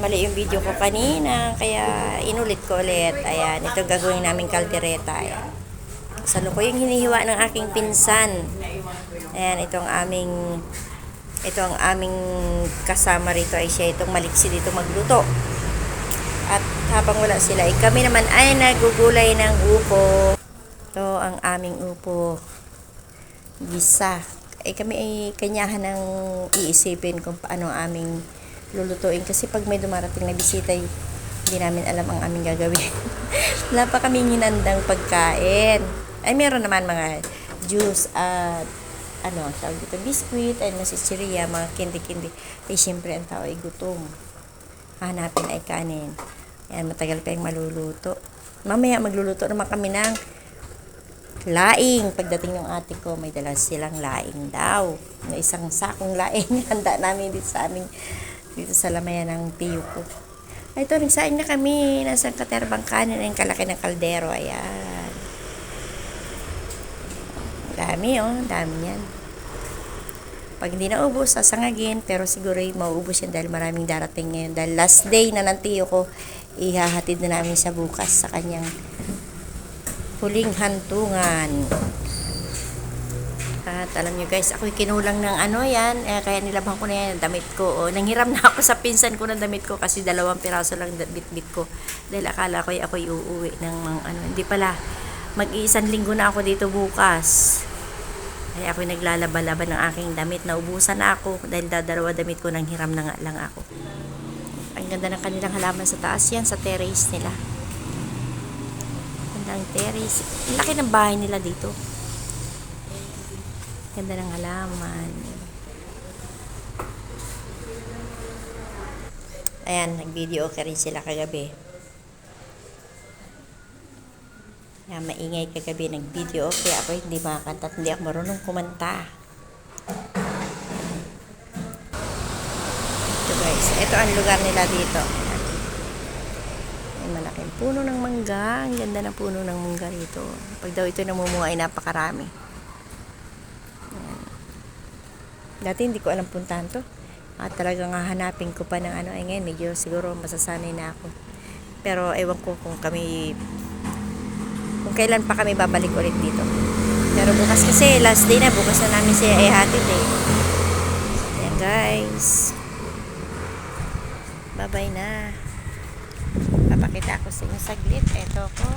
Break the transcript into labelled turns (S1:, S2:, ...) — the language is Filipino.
S1: nagkamali yung video ko kanina, kaya inulit ko ulit. Ayan, ito gagawin namin kaldereta. Ayan. Salukuyang hinihiwa ng aking pinsan. Ayan, ito ang aming kasama rito ay siya itong maliksi dito magluto. At habang wala sila, kami naman ay nagugulay ng upo. Ito ang aming upo. Gisa. Kami ay kanyahan ng iisipin kung paano ang aming lulutuin. Kasi pag may dumarating na bisita, hindi namin alam ang aming gagawin. Wala pa kami hinandang pagkain. Ay, meron naman mga juice at tawag dito, biscuit, ay masisiriya, mga kindi-kindi. Eh, syempre, ang tao ay gutom. Hanapin ay kanin. Ayan, matagal pa yung maluluto. Mamaya magluluto naman kami ng laing. Pagdating ng ate ko, may dala silang laing daw. Na isang sakong laing. Handa namin dito sa lamayan ng tiyo ko. Ay, ito, nagsaing na kami. Nasa katerbang kanin ay kalaki ng kaldero. Ayan. Dami, dami yan. Pag hindi na ubos, sasangagin. Pero siguro mauubos yan dahil maraming darating ngayon. Dahil last day na ng tiyo ko, ihahatid na namin sa bukas sa kanyang huling hantungan. At alam nyo guys, ako'y kinulang ng yan. Kaya nilabhan ko na yan, damit ko. Nanghiram na ako sa pinsan ko ng damit ko kasi 2 piraso lang bit-bit ko. Dahil akala ko ako'y uuwi ng hindi pala. Mag-iisang linggo na ako dito bukas. Ay ako'y naglalaba-laba ng aking damit. Naubusan na ako dahil 2 damit ko nang hiram na nga lang ako. Ang ganda ng kanilang halaman sa taas yan, sa terrace nila. Ganda ng terrace. Ang laki ng bahay nila dito. Ganda ng halaman. Ayan, nag-video okay rin sila kagabi. Ayan, maingay kagabi, nag-video okay. Ako hindi makakanta at hindi ako marunong kumanta. Ito guys, ito ang lugar nila dito. May malaking puno ng mangga. Ang ganda ng puno ng mangga rito. Pag daw ito namumuha ay napakarami. Ayan. Dati hindi ko alam puntahan to. At talagang hanapin ko pa ng ay ngayon medyo siguro masasanay na ako. Pero ewan ko kung kailan pa kami babalik ulit dito. Pero bukas kasi last day na, bukas na namin siya ihatid Ayan guys. Bye-bye na. Papakita ko sa inyo saglit. Ito ko.